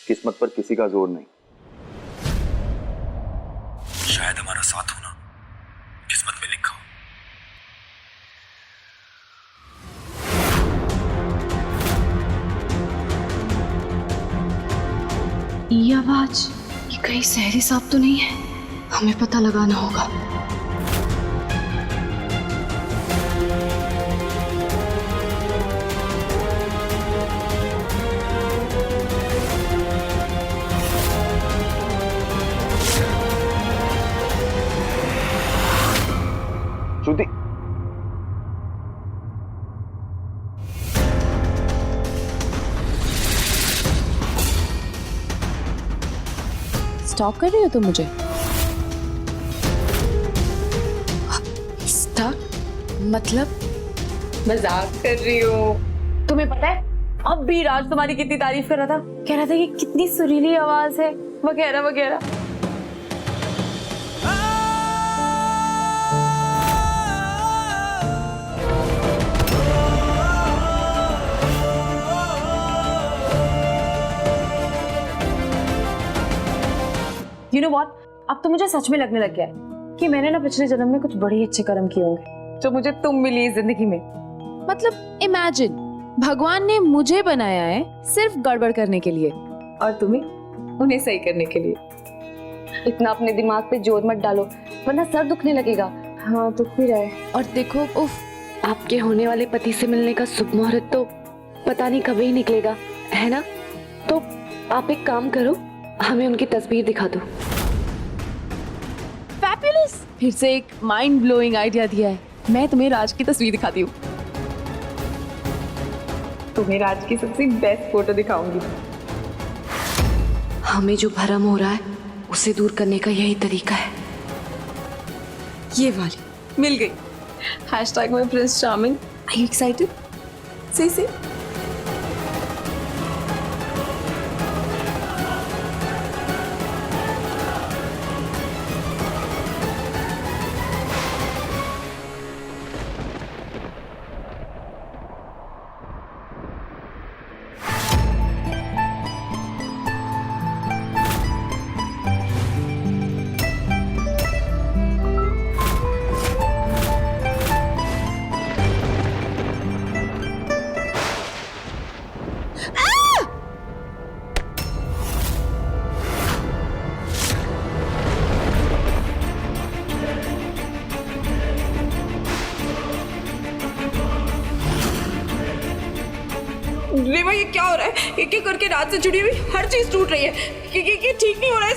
किस्मत पर किसी का जोर नहीं। शायद हमारा साथ होना किस्मत में लिखा हो। ये आवाज, ये कहीं सहरी साहब तो नहीं है? हमें पता लगाना होगा। श्रुति, स्टॉक कर रही हो तुम मुझे? स्टॉक मतलब? मजाक कर रही हूँ। तुम्हें पता है अब भी राज तुम्हारी कितनी तारीफ कर रहा था, कह रहा था कि कितनी सुरीली आवाज है वगैरह वगैरह। You know what? अब तो मुझे सच में लगने लग गया है कि मैंने ना पिछले जन्म में कुछ बड़े ही अच्छे कर्म किए होंगे जो मुझे तुम मिली इस जिंदगी में। मतलब इमेजिन, भगवान ने मुझे बनाया है सिर्फ गड़बड़ करने के लिए और तुम्हें उन्हें सही करने के लिए। इतना अपने दिमाग पे जोर मत डालो वरना सर दुखने लगेगा। हाँ दुख भी रहे। और देखो, उफ, आपके होने वाले पति से मिलने का शुभ मुहूर्त तो पता नहीं कब ही निकलेगा, है ना? तो आप एक काम करो, हमें उनकी तस्वीर दिखा दो। फैबुलस! फिर से एक माइंड ब्लोइंग आइडिया दिया है। मैं तुम्हें राज की तस्वीर दिखाती हूँ। तुम्हें राज की सबसे बेस्ट फोटो दिखाऊंगी। हमें जो भरम हो रहा है उसे दूर करने का यही तरीका है। ये वाली मिल गई। हैशटैग में prince charming. Are you excited? सी रेवा, ये क्या हो रहा है? एक एक करके रात से जुड़ी हुई हर चीज टूट रही है। ये ठीक नहीं हो रहा है।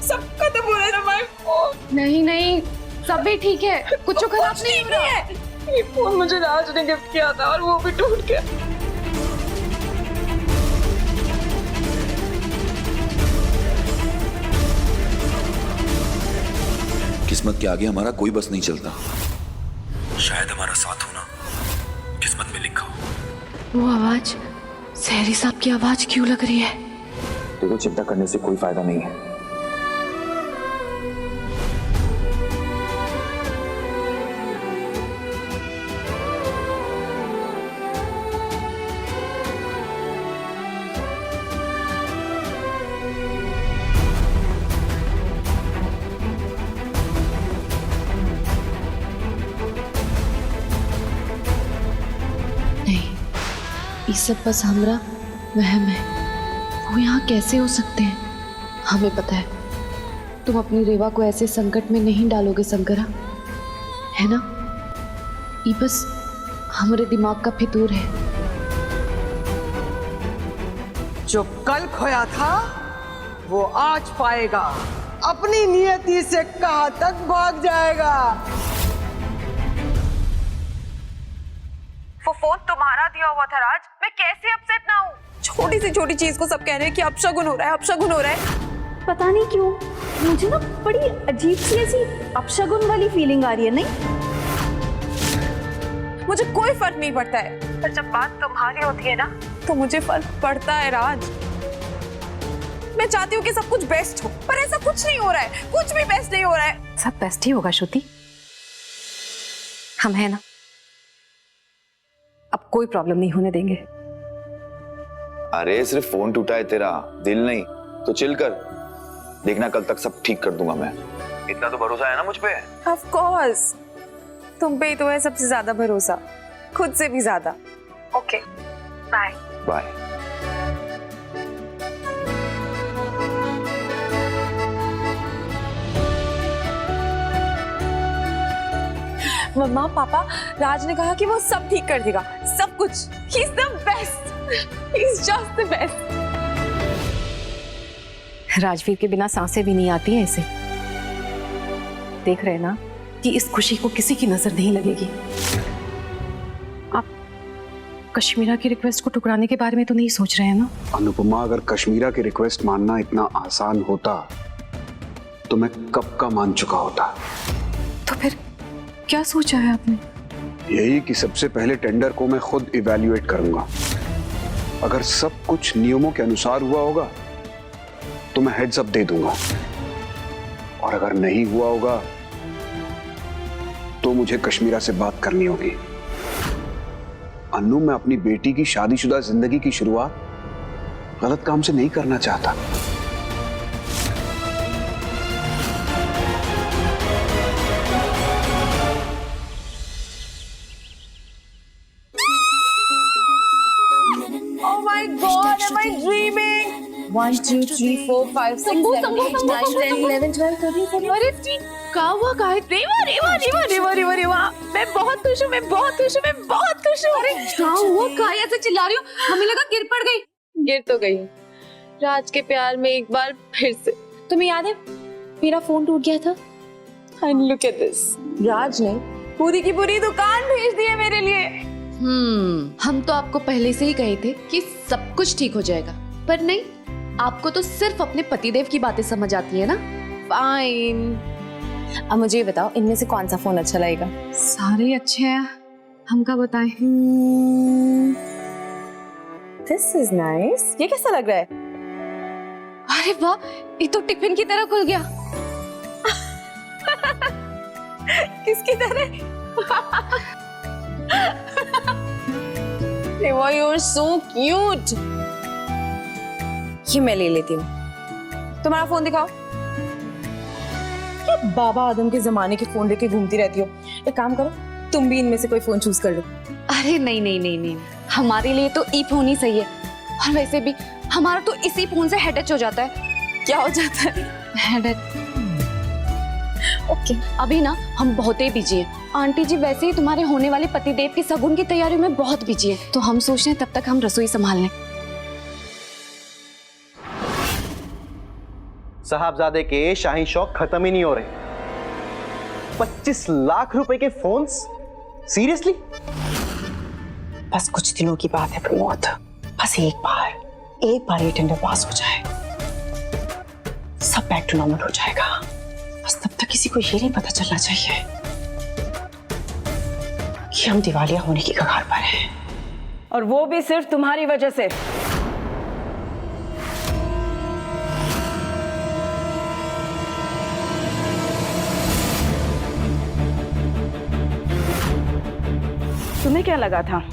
सब खत्म हो रहा है ना। नहीं नहीं, सब भी ठीक है, कुछ खराब नहीं हो रहा है। ये फोन मुझे राज ने गिफ्ट किया था और वो भी टूट गया। किस्मत के आगे हमारा कोई बस नहीं चलता। शायद हमारा साथ होना किस्मत में लिखा हो। वो आवाज सहरी साहब की आवाज क्यों लग रही है? देखो, चिंता करने से कोई फायदा नहीं है। ये सब बस हमरा वहम है। वो यहाँ कैसे हो सकते हैं? हमें पता है तुम अपनी रेवा को ऐसे संकट में नहीं डालोगे शंकरा, है ना? ये बस हमारे दिमाग का फितूर है। जो कल खोया था वो आज पाएगा। अपनी नियति से कहां तक भाग जाएगा। वो फोन तुम्हारा दिया हुआ था राज। मैं कैसे अपसेट ना हूँ? छोटी सी छोटी चीज को सब कह रहे हैं कि अपशगुन हो रहा है, अपशगुन हो रहा है। पता नहीं क्यों मुझे ना बड़ी अजीब सी ऐसी अपशगुन वाली फीलिंग आ रही है। नहीं, मुझे कोई फर्क नहीं पड़ता है, पर जब बात तुम्हारी होती है ना तो मुझे फर्क पड़ता है राज। मैं चाहती हूँ कि सब कुछ बेस्ट हो, पर ऐसा कुछ नहीं हो रहा है। कुछ भी बेस्ट नहीं हो रहा है। सब बेस्ट ही होगा श्रुति, हम है ना। अब कोई प्रॉब्लम नहीं होने देंगे। अरे सिर्फ फोन टूटा है तेरा, दिल नहीं। तो चिल कर, देखना कल तक सब ठीक कर दूंगा मैं। इतना तो भरोसा है ना मुझ पे? ऑफ कोर्स, तुम पे ही तो है सबसे ज्यादा भरोसा, खुद से भी ज्यादा। Okay, bye bye. मम्मा पापा, राज ने कहा कि वो सब ठीक कर देगा, सब कुछ। He is the best, he is just the best. Rajveer के बिना सांसें भी नहीं आती हैं इसे। देख रहे हैं ना कि इस खुशी को किसी की नजर नहीं लगेगी। आप कश्मीरा की रिक्वेस्ट को ठुकराने के बारे में तो नहीं सोच रहे हैं ना? अनुपमा, अगर कश्मीरा की रिक्वेस्ट मानना इतना आसान होता तो मैं कब का मान चुका होता। तो फिर क्या सोचा है आपने? यही कि सबसे पहले टेंडर को मैं खुद इवैल्यूएट करूंगा। अगर सब कुछ नियमों के अनुसार हुआ होगा तो मैं हेड्स अप दे दूंगा, और अगर नहीं हुआ होगा तो मुझे कश्मीरा से बात करनी होगी। अन्नू, मैं अपनी बेटी की शादीशुदा जिंदगी की शुरुआत गलत काम से नहीं करना चाहता। Oh my God, am I dreaming? 1, 2, 3, 4, 5, 6, 7, 8, 9, 10, 11, 12, 13, 14. अरे कहा हुआ का है? रेवा रेवा रेवा रेवा रेवा रेवा, मैं बहुत खुश हूँ, मैं बहुत खुश हूँ, मैं बहुत खुश हूँ। अरे क्या हुआ? का ऐसे चिल्ला रही हो? हमें लगा गिर पड़ गई। गिर तो गई राज के प्यार में एक बार फिर से। तुम्हें याद है मेरा फोन टूट गया था? And look at this. राज ने पूरी की पूरी दुकान भेज दी है मेरे लिए। हम तो आपको पहले से ही कहे थे कि सब कुछ ठीक हो जाएगा, पर नहीं, आपको तो सिर्फ अपने पतिदेव की बातें समझ आती है ना। फाइन, अब मुझे ये बताओ, इनमें से कौन सा फोन अच्छा लगेगा? सारे अच्छे हैं, हम क्या बताएं। This is nice. ये कैसा लग रहा है? अरे वाह, ये तो टिफिन की तरह खुल गया। किसकी तरह? Reva, you're so cute. ये मैं ले लेती हूँ। तुम्हारा फोन दिखाओ। क्या बाबा आदम के जमाने के फोन लेके घूमती रहती हो? एक काम करो, तुम भी इनमें से कोई फोन चूज कर लो। अरे नहीं नहीं नहीं नहीं, हमारे लिए तो ई फोन ही सही है। और वैसे भी हमारा तो इसी फोन से हेड टच हो जाता है। क्या हो जाता है? हेड ओके, अभी ना हम बहुत ही बिजी हैं। आंटी जी वैसे ही तुम्हारे होने वाले पतिदेव की सगुन की तैयारियों में बहुत बिजी है, तो हम सोच रहे हैं तब तक हम रसोई संभाल लें। साहबजादे के शाही शौक खत्म ही नहीं हो रहे। 25 लाख रुपए के फोन्स? सीरियसली? बस कुछ दिनों की बात है प्रमोद, बस एक बार ये टेंडर पास हो जाए, सब बैक टू नॉर्मल हो जाएगा। बस तब तक किसी को ये नहीं पता चलना चाहिए कि हम दिवालिया होने की कगार पर हैं। और वो भी सिर्फ तुम्हारी वजह से। तुम्हें क्या लगा था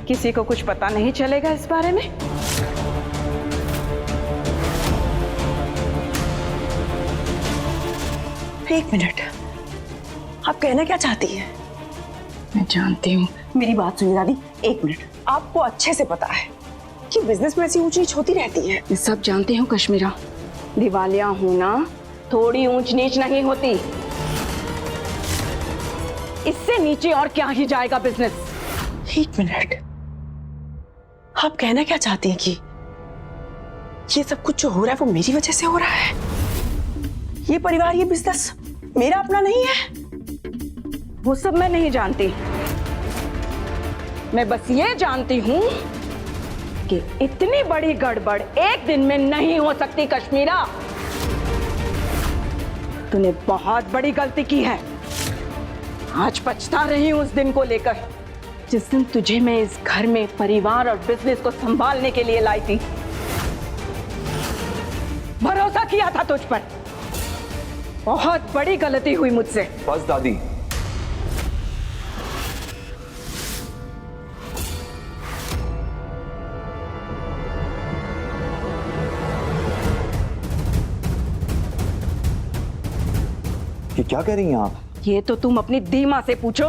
किसी को कुछ पता नहीं चलेगा इस बारे में? एक मिनट, आप कहना क्या चाहती है? मैं जानती हूँ, मेरी बात सुनिए दादी, एक मिनट। आपको अच्छे से पता है कि बिजनेस में ऐसी ऊंच नीच होती रहती है। मैं सब जानती हूँ कश्मीरा, दिवालिया होना थोड़ी ऊंच नीच नहीं होती। इससे नीचे और क्या ही जाएगा बिजनेस। एक मिनट, आप कहना क्या चाहती हैं कि ये सब कुछ जो हो रहा है वो मेरी वजह से हो रहा है? ये परिवार, ये बिजनेस मेरा अपना नहीं है? वो सब मैं नहीं जानती, मैं बस ये जानती हूँ कि इतनी बड़ी गड़बड़ एक दिन में नहीं हो सकती कश्मीरा। तूने बहुत बड़ी गलती की है। आज पछता रही हूं उस दिन को लेकर जिस दिन तुझे मैं इस घर में परिवार और बिजनेस को संभालने के लिए लाई थी। भरोसा किया था तुझ पर, बहुत बड़ी गलती हुई मुझसे। बस दादी, क्या कह रही हैं आप? ये तो तुम अपनी दीमा से पूछो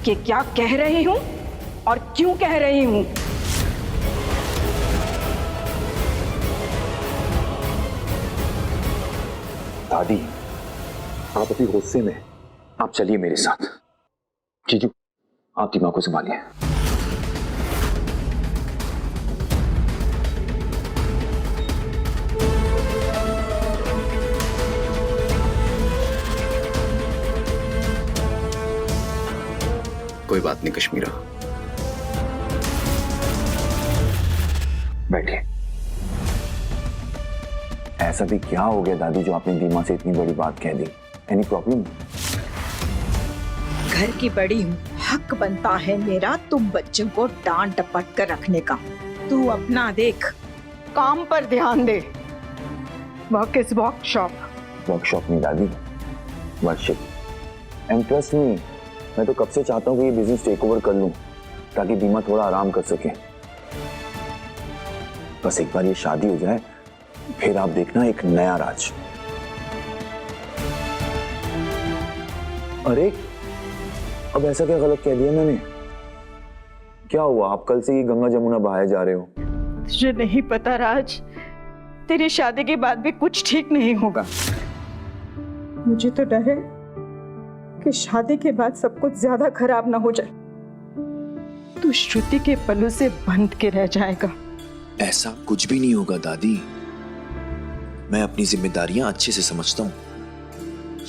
कि क्या कह रही हूं और क्यों कह रही हूं। दादी, आप अभी गुस्से में, आप चलिए मेरे साथ। जीजू, आप दीमा को संभालिए। कोई बात नहीं कश्मीरा, बैठिए। ऐसा भी क्या हो गया दादी जो आपने दीमा से इतनी बड़ी बात कह दी? Any problem? घर की बड़ी हूँ, हक बनता है मेरा तुम बच्चों को डांट डपट कर रखने का। तू अपना देख, काम पर ध्यान दे। वर्कशॉप नहीं दादी, वर्शिप। एंड ट्रस्ट मी, मैं तो कब से चाहता हूँ कि ये बिजनेस टेक ओवर कर लूं ताकि दीमा थोड़ा आराम कर सके। बस एक बार ये शादी हो जाए, फिर आप देखना एक नया राज। अरे अब ऐसा क्या गलत कह दिया मैंने? क्या हुआ? आप कल से ये गंगा जमुना बहाए जा रहे हो। तुझे नहीं पता राज, तेरी शादी के बाद भी कुछ ठीक नहीं होगा। मुझे तो डर है कि शादी के बाद सब कुछ ज्यादा खराब ना हो जाए। तू श्रुति के पल्लू से बंध के रह जाएगा। ऐसा कुछ भी नहीं होगा दादी, मैं अपनी जिम्मेदारियां अच्छे से समझता हूँ।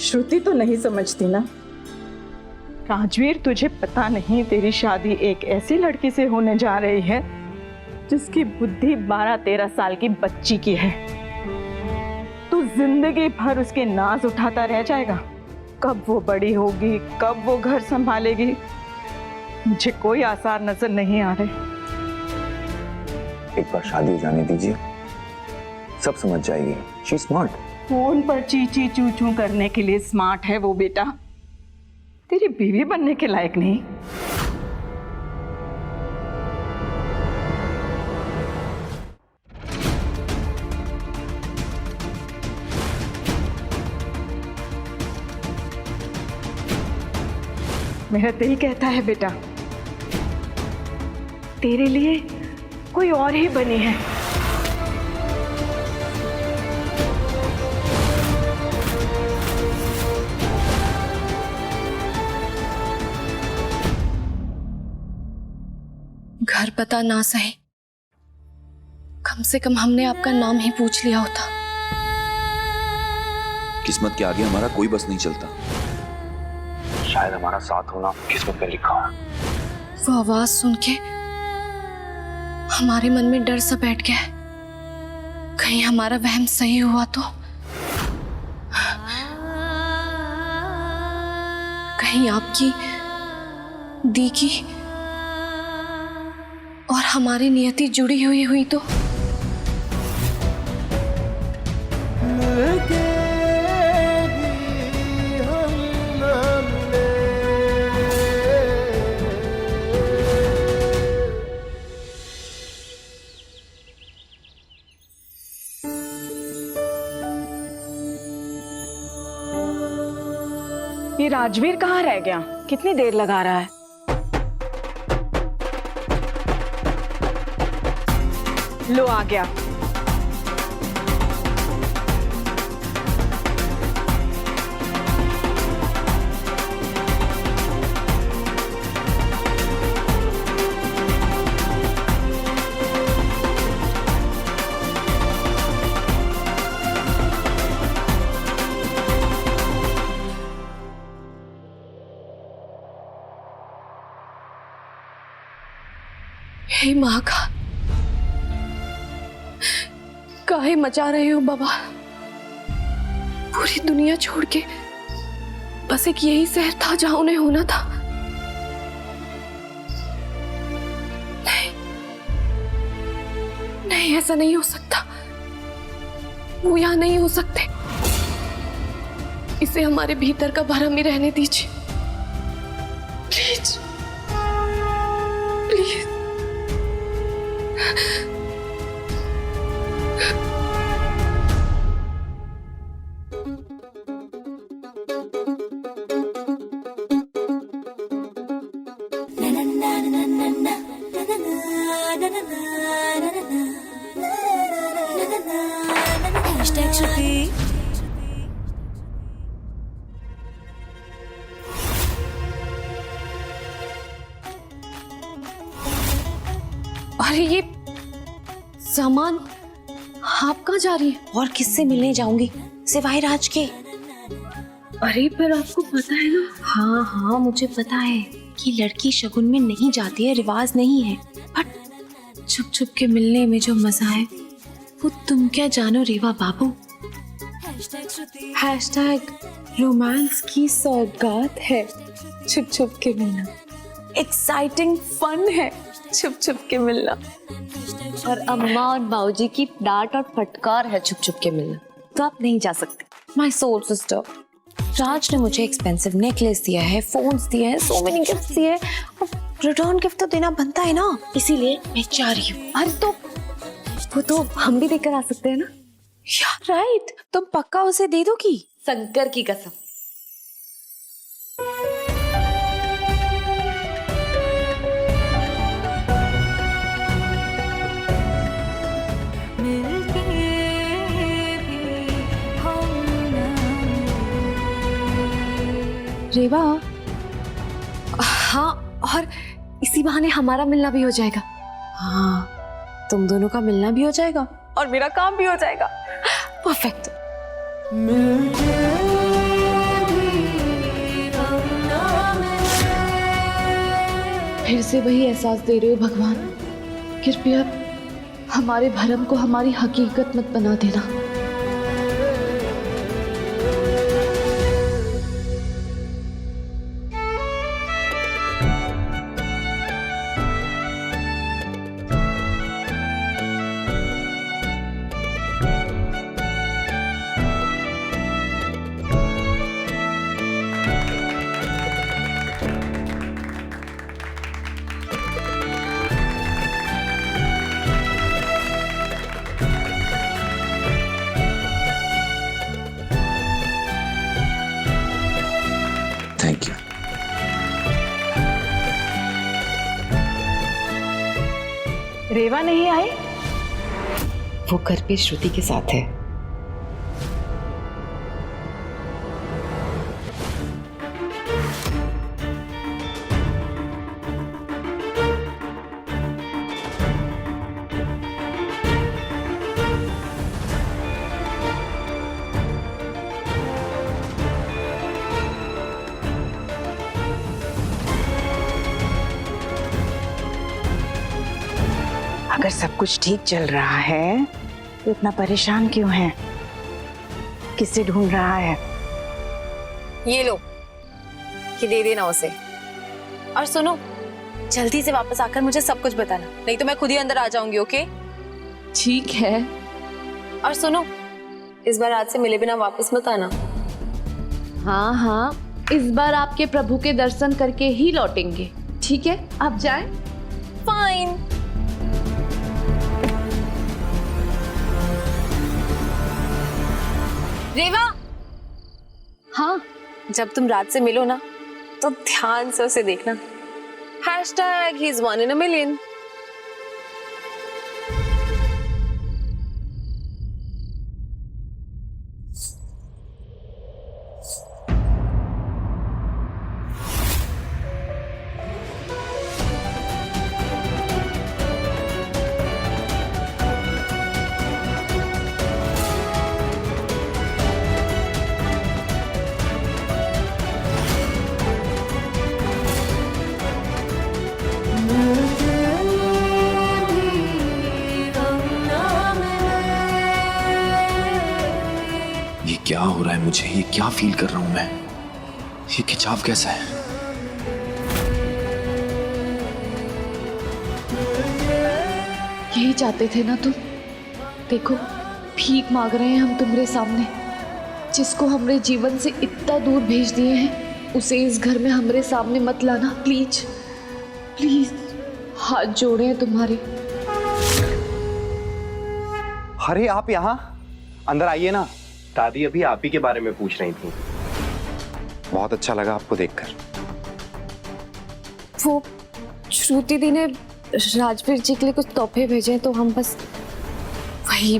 श्रुति तो नहीं समझती ना। राजवीर, तुझे पता नहीं तेरी शादी एक ऐसी लड़की से होने जा रही है जिसकी बुद्धि 12-13 साल की बच्ची की है। तू जिंदगी भर उसके नाज उठाता रह जाएगा। कब वो बड़ी होगी, कब वो घर संभालेगी, मुझे कोई आसार नजर नहीं आ रहे। एक बार शादी हो जाने दीजिए, सब समझ जाएगी। She smart. फोन पर ची ची चू चू करने के लिए स्मार्ट है वो बेटा, तेरी बीवी बनने के लायक नहीं। मेरा दिल कहता है बेटा, तेरे लिए कोई और ही बनी है। घर पता ना सही, कम से कम हमने आपका नाम ही पूछ लिया होता। किस्मत के आगे हमारा कोई बस नहीं चलता। शायद हमारा साथ होना किस्मत में लिखा हो। वो आवाज सुन के हमारे मन में डर सा बैठ गया है, कहीं हमारा वहम सही हुआ तो। कहीं आपकी, दी की और हमारी नियति जुड़ी हुई तो। ये राजवीर कहाँ रह गया? कितनी देर लगा रहा है? लो आ गया। हे माँ का, काहे मचा रहे हो बाबा? पूरी दुनिया छोड़ के बस एक यही शहर था जहां उन्हें होना था। नहीं नहीं, ऐसा नहीं हो सकता। वो यहां नहीं हो सकते। इसे हमारे भीतर का भरम ही रहने दीजिए प्लीज प्लीज। अरे ये सामान आप कहाँ जा रही है? और किससे मिलने जाऊंगी सिवाय राज के? अरे पर आपको पता है ना। हाँ हाँ मुझे पता है कि लड़की शगुन में नहीं जाती है, रिवाज नहीं है, बट छुप छुप के मिलने में जो मजा है वो तुम क्या जानो रीवा बाबू। हैशटैग रोमांस की सौगात है छुप छुप के मिलना। एक्साइटिंग फन है छुप छुप के मिलना। और अम्मा और बाऊजी की डांट और फटकार है छुप छुप के मिलना। तो आप नहीं जा सकते। माय सोल सिस्टर, राज ने मुझे एक्सपेंसिव नेकलेस दिया है, फोन्स दिए हैं, सो मेनी गिफ्ट्स दिए हैं, और रिटर्न गिफ्ट तो देना बनता है ना, इसीलिए मैं चाह रही हूँ। अरे तो वो तो हम भी देकर आ सकते हैं ना। यार राइट, तुम पक्का उसे दे दोगी? शंकर की कसम। रेवा, हाँ, और इसी बहाने हमारा मिलना भी हो जाएगा। हाँ तुम दोनों का मिलना भी हो जाएगा और मेरा काम भी हो जाएगा। परफेक्ट। फिर से वही एहसास दे रहे हो भगवान, कृपया हमारे भरम को हमारी हकीकत मत बना देना। Thank you. रेवा नहीं आई? वो घर पे श्रुति के साथ है। अगर सब कुछ ठीक चल रहा है तो इतना परेशान क्यों है? किसे ढूंढ रहा है? ये लो, ये दे देना उसे। और सुनो, जल्दी से वापस आकर मुझे सब कुछ बताना, नहीं तो मैं खुद ही अंदर आ जाऊंगी। ओके? ठीक है। और सुनो, इस बार रात से मिले बिना वापस मत आना। हाँ हाँ, इस बार आपके प्रभु के दर्शन करके ही लौटेंगे। ठीक है, आप जाएं। फाइन। रेवा, हाँ, जब तुम रात से मिलो ना तो ध्यान से उसे देखना। Hashtag he is one in a million. क्या हो रहा है मुझे? ये क्या फील कर रहा हूं मैं? ये खिंचाव कैसा है? यही चाहते थे ना तुम? देखो, भीख मांग रहे हैं हम तुम्हारे सामने। जिसको हमरे जीवन से इतना दूर भेज दिए हैं, उसे इस घर में हमरे सामने मत लाना। प्लीज प्लीज, हाथ जोड़े हैं तुम्हारे। अरे आप यहाँ अंदर आइए ना। दादी अभी आप ही के बारे में पूछ रही थी। बहुत अच्छा लगा आपको देखकर। वो श्रुति दी ने राजवीर जी के लिए कुछ तोहफे भेजे तो हम बस वही।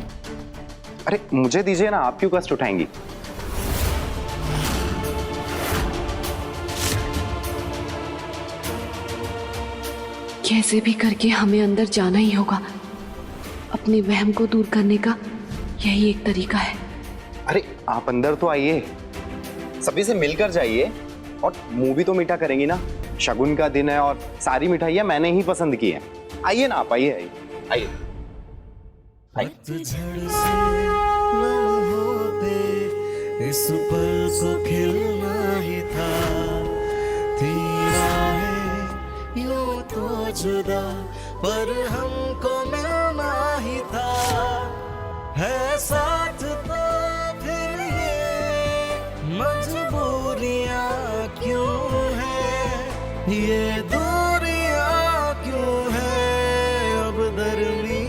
अरे मुझे दीजिए ना, आप क्यों कष्ट उठाएंगी? कैसे भी करके हमें अंदर जाना ही होगा। अपने वहम को दूर करने का यही एक तरीका है। अरे आप अंदर तो आइए, सभी से मिलकर जाइए और मुंह भी तो मीठा करेंगी ना। शगुन का दिन है और सारी मिठाइयाँ मैंने ही पसंद की हैं। आइए ना आप, आइए आइए आइए। इस पल को खिलना ही था, तेरा है यूं तो जुदा पर हमको मिलना ही था, है साथ तो फिर ये मजबूरियां क्यों है, ये दूरियां क्यों है अब दरमियां।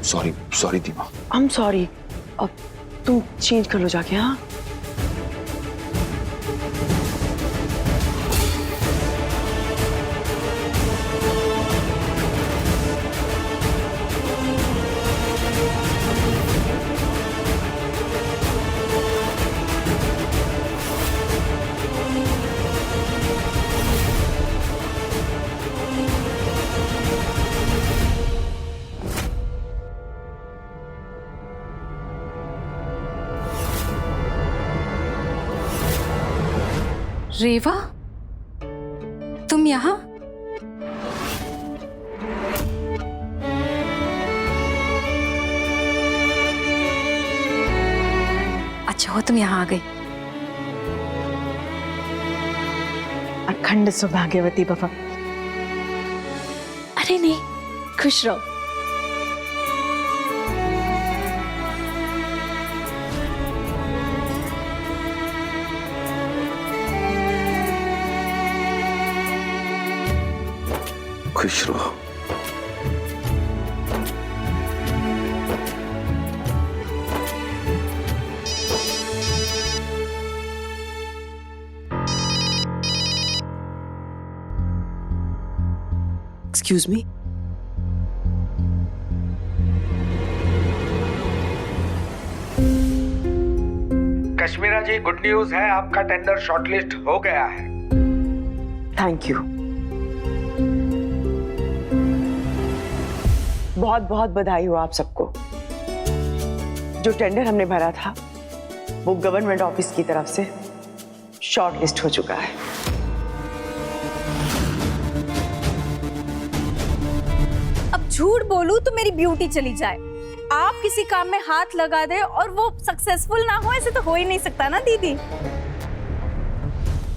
Sorry sorry Dima. I am sorry. अब तुम चेंज कर लो जाके। हाँ रेवा, तुम यहाँ? अच्छा हो तुम यहाँ आ गई। अखंड सौभाग्यवती भव। अरे नहीं, खुश रहो। खुश रहो। Excuse me. Kashmira ji, good news है, आपका टेंडर शॉर्टलिस्ट हो गया है। थैंक यू, बहुत बहुत बधाई हो आप सबको। जो टेंडर हमने भरा था वो गवर्नमेंट ऑफिस की तरफ से शॉर्ट लिस्ट हो चुका है। अब झूठ बोलूं तो मेरी ब्यूटी चली जाए, आप किसी काम में हाथ लगा दे और वो सक्सेसफुल ना हो, ऐसे तो हो ही नहीं सकता ना दीदी।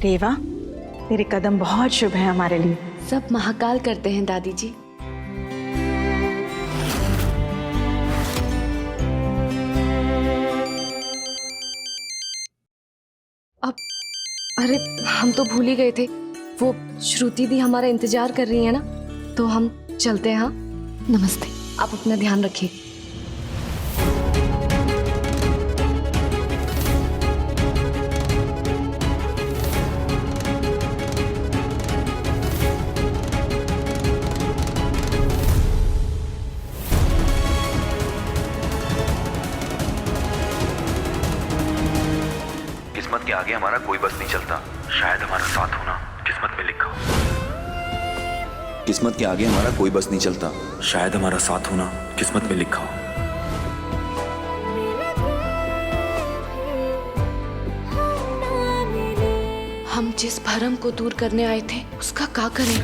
रेवा, तेरे कदम बहुत शुभ है हमारे लिए। सब महाकाल करते हैं दादी जी। अब अरे हम तो भूल ही गए थे, वो श्रुति दी हमारा इंतजार कर रही है ना, तो हम चलते हैं। हाँ नमस्ते, आप अपना ध्यान रखिए। आगे हमारा कोई बस नहीं चलता। शायद हमारा साथ होना किस्मत में लिखा हो। किस्मत के आगे हमारा कोई बस नहीं चलता। शायद हमारा साथ होना किस्मत में लिखा हो। हम जिस भरम को दूर करने आए थे उसका क्या करें?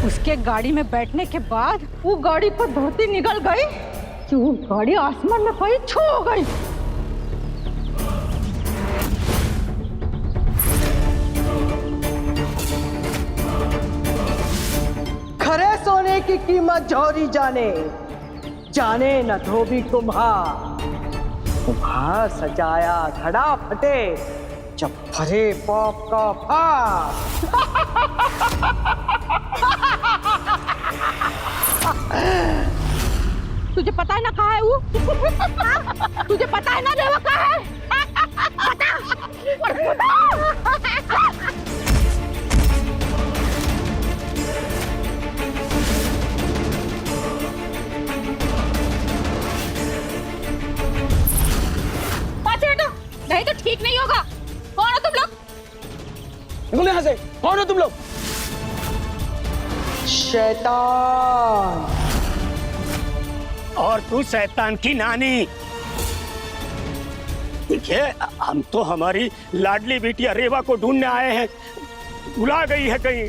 उसके गाड़ी में बैठने के बाद वो गाड़ी पर धरती निकल गई कि वो गाड़ी आसमान में कहीं छू हो गई। खरे सोने की कीमत जौहरी जाने, जाने न धोबी कुम्हार। कुम्हार सजाया घड़ा फटे, जब भरे पॉप का फार। तुझे पता है ना कहाँ है वो? तुझे पता है ना रेवा कहाँ है? नहीं तो ठीक नहीं होगा। कौन हो तुम लोग? निकलो यहाँ से। कौन हो तुम लोग? शैतान। और तू शैतान की नानी। देखिए, हम तो हमारी लाडली बिटिया रेवा को ढूंढने आए हैं। भुला गई है कहीं।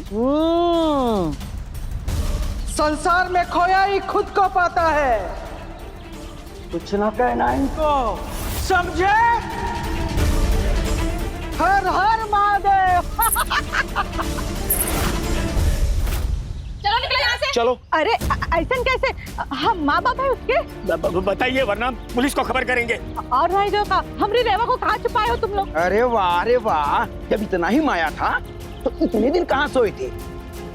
संसार में खोया ही खुद को पाता है। कुछ ना कहना इनको, समझे? हर हर महादेव। चलो निकलो यहाँ से। चलो। अरे ऐसा कैसे? हम माँ बाप है उसके। बताइए वरना पुलिस को खबर करेंगे। और भाई जो का हमरी रेवा को कहाँ छुपाए हो तुम लोग? अरे वाह, जब इतना ही माया था तो इतने दिन कहाँ सोए थे?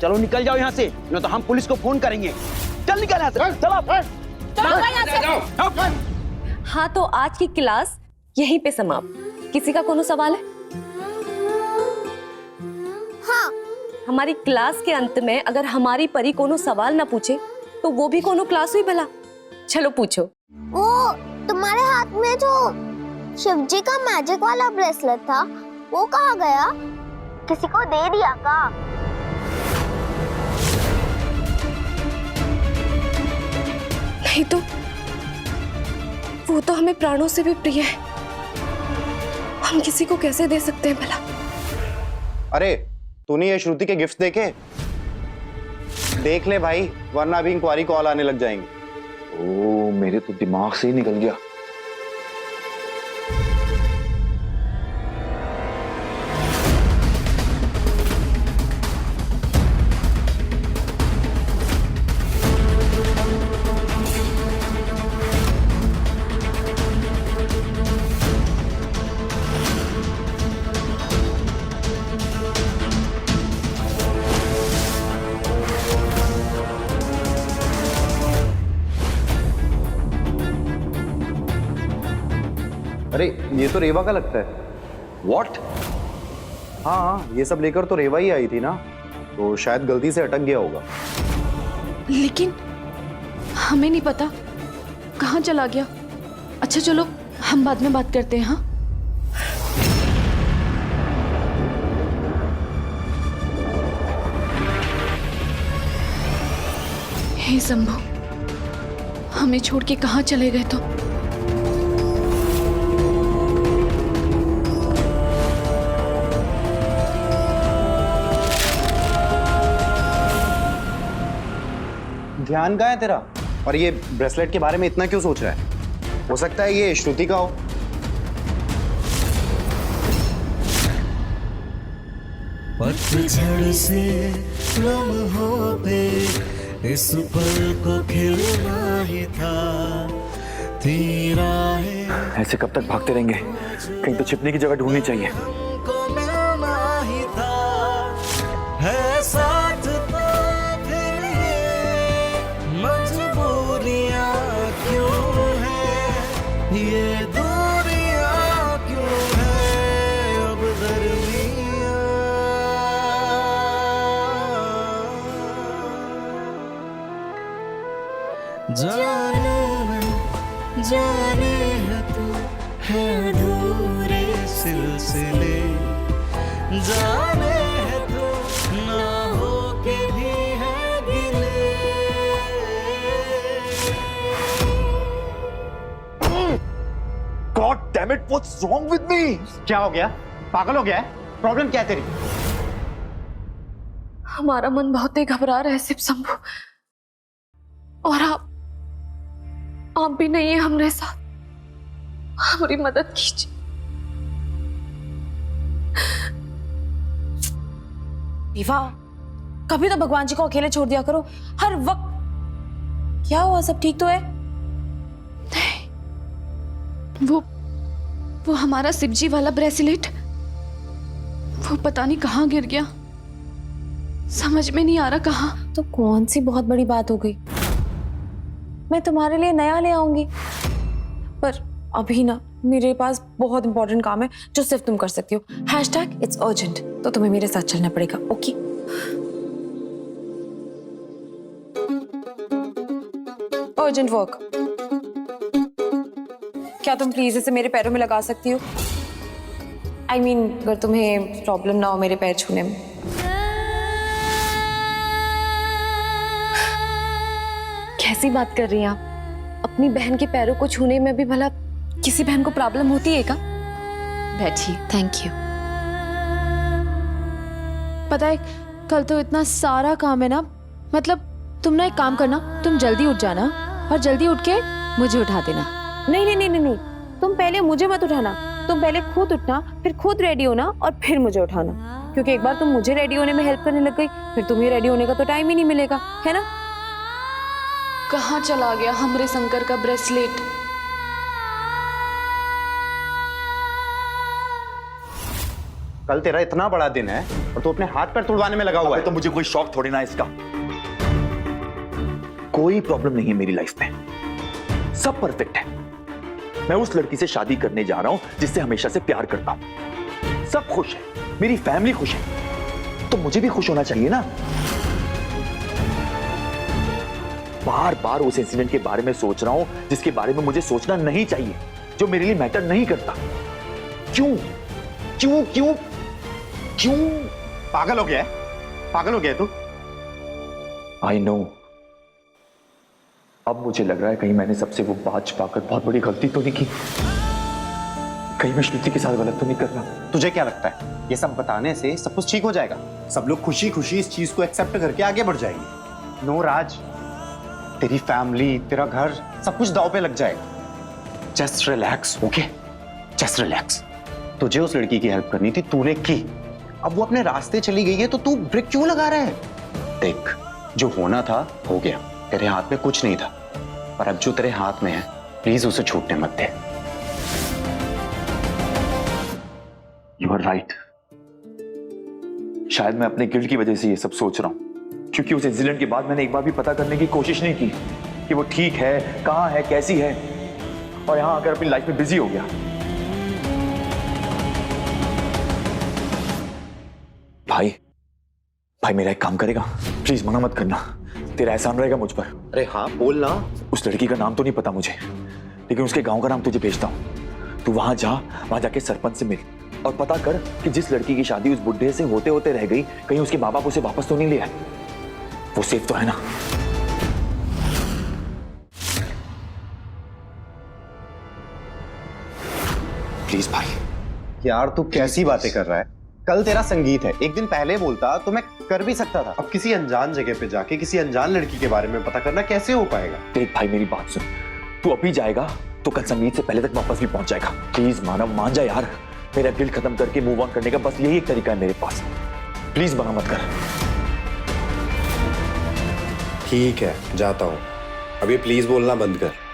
चलो निकल जाओ यहाँ से, नहीं तो हम पुलिस को फोन करेंगे। चल निकल यहाँ से। चलो। हाँ, तो आज की क्लास यहीं पे समाप्त। किसी का कोनो सवाल है? हाँ, हमारी क्लास के अंत में अगर हमारी परी कोनो सवाल ना पूछे तो वो भी कोनो क्लास हुई भला। चलो पूछो। वो तुम्हारे हाथ में जो शिवजी का मैजिक वाला ब्रेसलेट था वो कहाँ गया? किसी को दे दिया का? नहीं तो वो तो हमें प्राणों से भी प्रिय है। हम किसी को कैसे दे सकते हैं भला? अरे तूने ये श्रुति के गिफ्ट देखे? देख ले भाई, वरना अभी इंक्वायरी कॉल आने लग जाएंगे। ओ, मेरे तो दिमाग से ही निकल गया। अरे ये तो रेवा का लगता है। What? हाँ, ये सब लेकर तो रेवा ही आई थी ना, तो शायद गलती से अटक गया होगा। लेकिन हमें नहीं पता कहाँ चला गया। अच्छा चलो हम बाद में बात करते हैं। हाँ, हे शंभू, हमें छोड़ के कहाँ चले गए तो? ध्यान कहाँ है तेरा? और ये ब्रेसलेट के बारे में इतना क्यों सोच रहा है? हो सकता है ये श्रुति का हो। पतझड़ से लम्हों पे इस पल को खिलना ही था तेरा है। ऐसे कब तक भागते रहेंगे? कहीं तो छिपने की जगह ढूंढनी चाहिए। को मिलना ही था, है साथ तो फिर ये मजबूरियां क्यों है? जाने मन जाने है तू है अधूरे सिलसिले जाने है तू ना हो के भी है गिले God damn it, what's wrong with me? क्या हो गया? पागल हो गया है? प्रॉब्लम क्या है तेरी? हमारा मन बहुत ही घबरा रहा है शिव शंभू, और आप भी नहीं है हमारे साथ। हमारी मदद कीजिए। विवा, कभी तो भगवान जी को अकेले छोड़ दिया करो हर वक्त। क्या हुआ? सब ठीक तो है? वो हमारा शिवजी वाला ब्रेसलेट, वो पता नहीं कहाँ गिर गया, समझ में नहीं आ रहा कहाँ। तो कौन सी बहुत बड़ी बात हो गई? मैं तुम्हारे लिए नया ले आऊंगी, पर अभी ना मेरे पास बहुत इंपॉर्टेंट काम है जो सिर्फ तुम कर सकती हो। #It's urgent, तो तुम्हें मेरे साथ चलना पड़ेगा। ओके? Urgent work. क्या तुम प्लीज इसे मेरे पैरों में लगा सकती हो? I mean, अगर तुम्हें प्रॉब्लम ना हो मेरे पैर छूने में। कैसी बात कर रही हैं आप? अपनी बहन के पैरों को छूने में भी भला किसी बहन को प्रॉब्लम होती है क्या? बैठिए। Thank you. पता है कल तो इतना सारा काम है ना, मतलब तुम ना एक काम करना, तुम जल्दी उठ जाना और जल्दी उठ के मुझे उठा देना। नहीं, तुम पहले मुझे मत उठाना, तुम पहले खुद उठना, फिर खुद रेडी होना और फिर मुझे उठाना, क्योंकि एक बार तुम मुझे रेडी होने में हेल्प करने लग गई, फिर तुम्हें रेडी होने का तो टाइम ही नहीं मिलेगा, है ना? कहाँ चला गया हमरे शंकर का ब्रेसलेट? कल तेरा इतना बड़ा दिन है और तू अपने हाथ पैर तुड़वाने में लगा हुआ है। तो मुझे कोई शौक थोड़ी ना है इसका। कोई प्रॉब्लम नहीं है मेरी लाइफ में, सब परफेक्ट है। मैं उस लड़की से शादी करने जा रहा हूं जिससे हमेशा से प्यार करता हूं। सब खुश है, मेरी फैमिली खुश है, तो मुझे भी खुश होना चाहिए ना। बार बार उस इंसिडेंट के बारे में सोच रहा हूं जिसके बारे में मुझे सोचना नहीं चाहिए, जो मेरे लिए मैटर नहीं करता। क्यों क्यों क्यों क्यों? पागल हो गया है? पागल हो गया है तू? I know. अब मुझे लग रहा है कहीं मैंने सबसे वो बात छुपाकर बहुत बड़ी गलती तो नहीं की, कहीं मैं श्रुति के साथ गलत तो नहीं कर रहा। तुझे क्या लगता है ये सब बताने से सब कुछ ठीक हो जाएगा? सब लोग खुशी खुशी इस चीज को एक्सेप्ट करके आगे बढ़ जाएंगे। नो राज, तेरी फैमिली, तेरा घर, सब कुछ दांव पे लग जाएगा। Just relax, okay? Just relax. तुझे उस लड़की की हेल्प करनी थी, तूने की। अब वो अपने रास्ते चली गई है तो तू ब्रेक क्यों लगा रहा है? देख, जो होना था हो गया, तेरे हाथ में कुछ नहीं था, पर अब जो तेरे हाथ में है प्लीज उसे छूटने मत दे। You are right. शायद मैं अपने गिल्ट की वजह से ये सब सोच रहा हूं, क्योंकि उस इंसिडेंट के बाद मैंने एक बार भी पता करने की कोशिश नहीं की कि वो ठीक है, कहां है, कैसी है, और यहां आकर अपनी लाइफ में बिजी हो गया। भाई मेरा एक काम करेगा? प्लीज मना मत करना, तेरा एहसान रहेगा मुझ पर। अरे हाँ बोल ना। उस लड़की का नाम तो नहीं पता मुझे, लेकिन उसके गांव का नाम तुझे भेजता हूं। तू वहां जा, वहां जाके सरपंच से मिल और पता कर कि जिस लड़की की शादी उस बुढ़े से होते होते रह गई, कहीं उसके माँ बाप उसे वापस तो नहीं ले आए। वो सेफ तो है ना? प्लीज भाई। यार तू कैसी बातें कर रहा है? कल तेरा संगीत है, एक दिन पहले बोलता तो मैं कर भी सकता था। अब किसी अनजान जगह पे जाके किसी अनजान लड़की के बारे में पता करना कैसे हो पाएगा? देख भाई मेरी बात सुन, तू अभी जाएगा तो कल संगीत से पहले तक वापस भी पहुंच जाएगा। प्लीज मानव मान जा यार, मेरा गिल्ट खत्म करके मूव ऑन करने का बस यही एक तरीका है मेरे पास। प्लीज मना मत कर। ठीक है जाता हूं, अभी प्लीज बोलना बंद कर।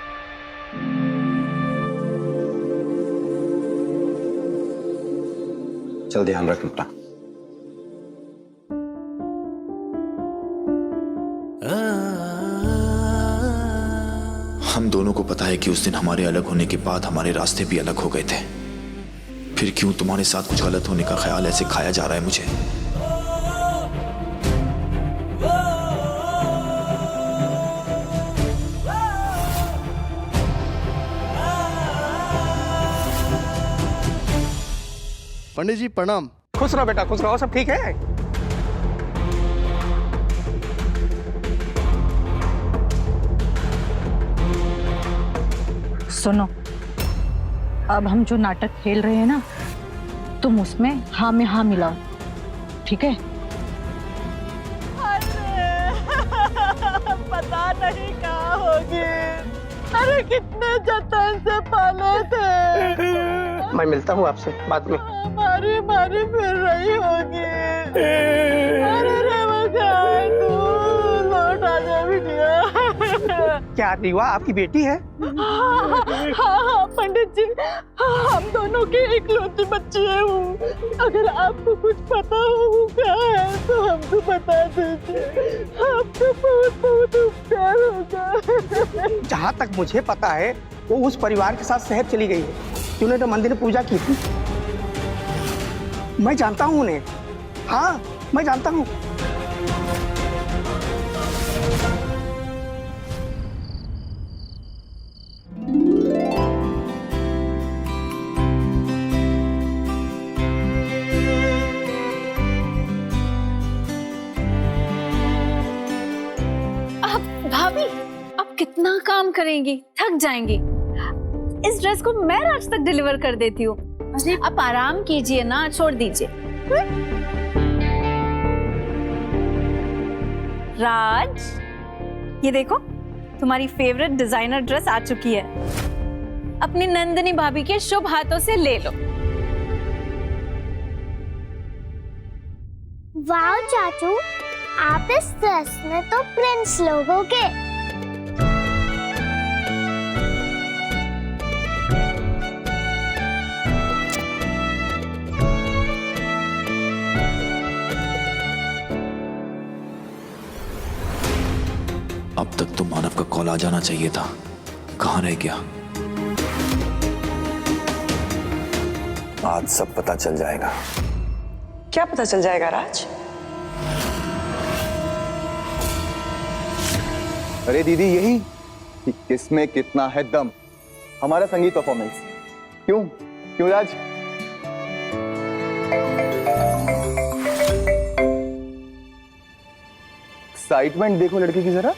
चल ध्यान रख अपना। हम दोनों को पता है कि उस दिन हमारे अलग होने के बाद हमारे रास्ते भी अलग हो गए थे, फिर क्यों तुम्हारे साथ कुछ गलत होने का ख्याल ऐसे खाया जा रहा है मुझे? पंडित जी प्रणाम। खुश रहो बेटा, खुश रहो। सब ठीक है? सुनो, अब हम जो नाटक खेल रहे हैं ना, तुम उसमें हाँ में हाँ मिलाओ, ठीक है? पता नहीं कहाँ होगी। अरे कितने जतन से पाले थे। मैं मिलता हूँ आपसे बाद में। मारी मारी फिर रही होगी। अरे रेवा कहाँ है तू? लौट आ जा बिटिया। क्या रीवा आपकी बेटी है? हाँ पंडित जी, हम दोनों की इकलौती बच्ची है वो। अगर आपको कुछ पता हो वो क्या है तो हमको बता दीजिए। आपको बहुत बहुत उपकार होगा। जहाँ तक मुझे पता है वो उस परिवार के साथ शहर चली गई है जिन्होंने तो मंदिर में पूजा की थी। मैं जानता हूँ उन्हें। हाँ मैं जानता हूँ। भाभी, अब कितना काम करेंगी, थक जाएंगी। इस ड्रेस को मैं राज तक डिलीवर कर देती हूँ। आप आराम कीजिए ना, छोड़ दीजिए। राज, ये देखो तुम्हारी फेवरेट डिजाइनर ड्रेस आ चुकी है। अपनी नंदिनी भाभी के शुभ हाथों से ले लो। वाह चाचू, आप इस ड्रेस में तो प्रिंस लोगोगे। अब तक तो मानव का कॉल आ जाना चाहिए था, कहाँ रह गया? आज सब पता चल जाएगा। क्या पता चल जाएगा राज? अरे दीदी, यही कि किसमें कितना है दम। हमारा संगीत परफॉर्मेंस। क्यों क्यों राज? एक्साइटमेंट देखो लड़की की जरा।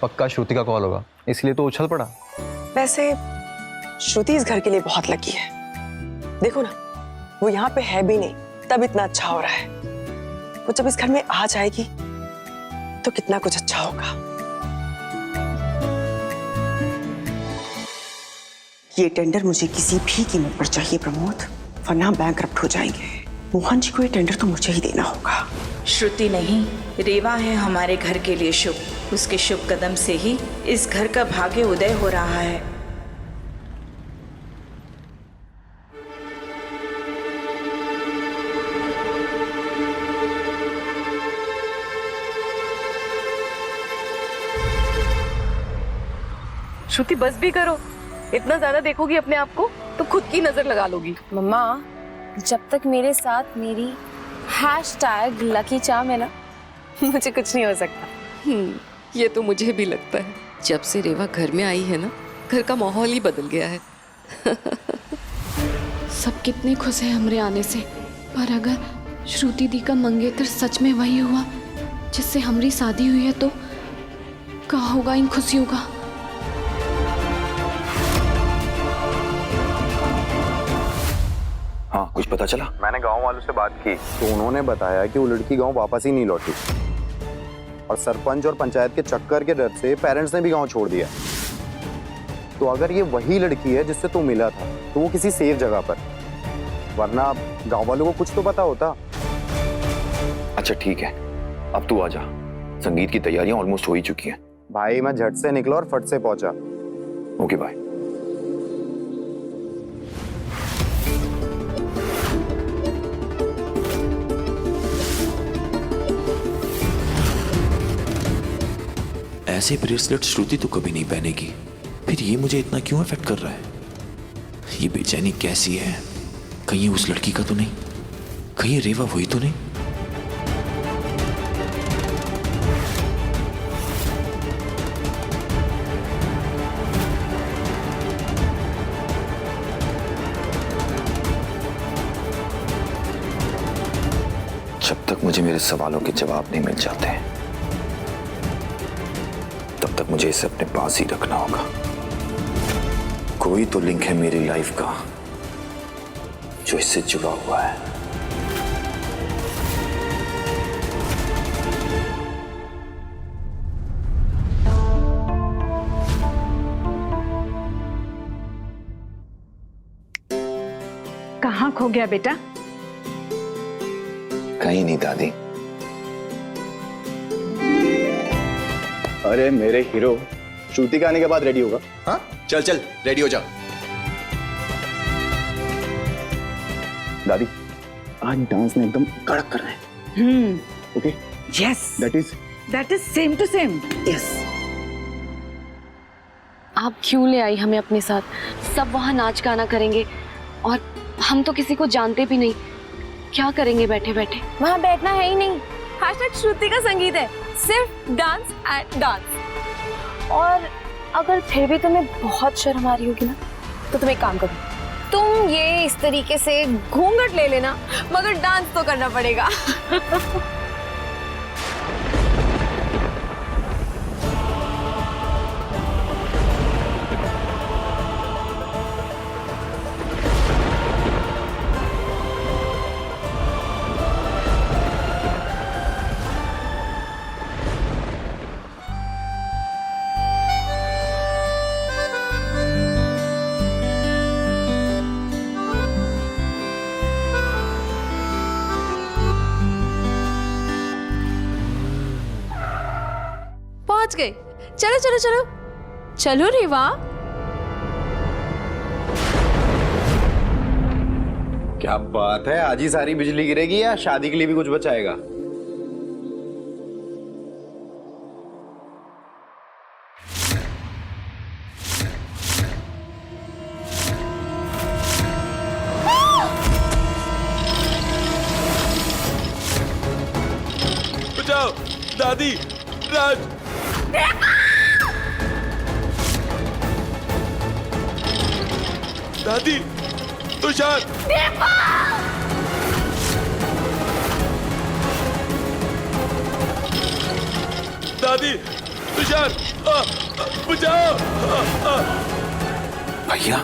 पक्का श्रुति का कॉल होगा, इसलिए तो उछल पड़ा। वैसे श्रुति इस घर के लिए बहुत लकी है। देखो ना, वो यहाँ पे है भी नहीं तब इतना अच्छा हो रहा है। वो जब इस घर में आ जाएगी तो कितना कुछ अच्छा होगा। ये टेंडर मुझे किसी भी कीमत पर चाहिए प्रमोद, वरना बैंकरप्ट हो जाएंगे। मोहन जी को ये टेंडर तो मुझे ही देना होगा। श्रुति नहीं, रेवा है हमारे घर के लिए शुभ। उसके शुभ कदम से ही इस घर का भाग्य उदय हो रहा है। श्रुति बस भी करो, इतना ज्यादा देखोगी अपने आप को तो खुद की नजर लगा लोगी। मम्मा, जब तक मेरे साथ मेरी #लकी चार्म है ना, मुझे कुछ नहीं हो सकता। ये तो मुझे भी लगता है। जब से रेवा घर में आई है ना, घर का माहौल ही बदल गया है। सब कितने खुश हैं हमरे आने से, पर अगर श्रुति दी का मंगेतर सच में वही हुआ जिससे हमारी शादी हुई है तो क्या होगा इन खुशियों का? हाँ, कुछ पता चला? मैंने गांव वालों से बात की तो उन्होंने बताया कि वो लड़की गांव वापस ही नहीं लौटी, और सरपंच और पंचायत के चक्कर के डर से पेरेंट्स ने भी गांव छोड़ दिया। तो अगर ये वही लड़की है जिससे तू मिला था तो वो किसी सेफ जगह पर, वरना गांव वालों को कुछ तो पता होता। अच्छा ठीक है, अब तू आ जा। संगीत की तैयारियां ऑलमोस्ट हो ही चुकी हैं। भाई मैं झट से निकला और फट से पहुंचा। Okay bye. ऐसे ब्रेसलेट श्रुति तो कभी नहीं पहनेगी, फिर ये मुझे इतना क्यों अफेक्ट कर रहा है? ये बेचैनी कैसी है? कहीं उस लड़की का तो नहीं? कहीं रेवा वही तो नहीं? तक मुझे मेरे सवालों के जवाब नहीं मिल जाते, तब तक मुझे इसे अपने पास ही रखना होगा। कोई तो लिंक है मेरी लाइफ का जो इससे जुड़ा हुआ है। कहाँ खो गया बेटा? कहीं नहीं दादी। अरे मेरे हीरो, श्रुति के आने के बाद रेडी होगा। हाँ चल चल रेडी हो जा। दादी आज डांस में एकदम कड़क करना है। Okay yes, that is same to same. Yes. आप क्यों ले आई हमें अपने साथ? सब वहाँ नाच गाना करेंगे और हम तो किसी को जानते भी नहीं। क्या करेंगे बैठे बैठे? वहाँ बैठना है ही नहीं। हैशटैग श्रुति का संगीत है, सिर्फ डांस एंड डांस। और अगर फिर भी तुम्हें बहुत शर्म आ रही होगी ना, तो तुम एक काम करो, तुम ये इस तरीके से घूंघट ले लेना, मगर डांस तो करना पड़ेगा। पहुंच गए। चलो चलो चलो चलो रेवा। क्या बात है, आज ही सारी बिजली गिरेगी या शादी के लिए भी कुछ बचाएगा? बचाओ दादी, राज। दादी, तुषार। दादी, तुषार, बचाओ। भैया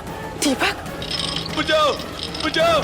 दीपक, बचाओ बचाओ।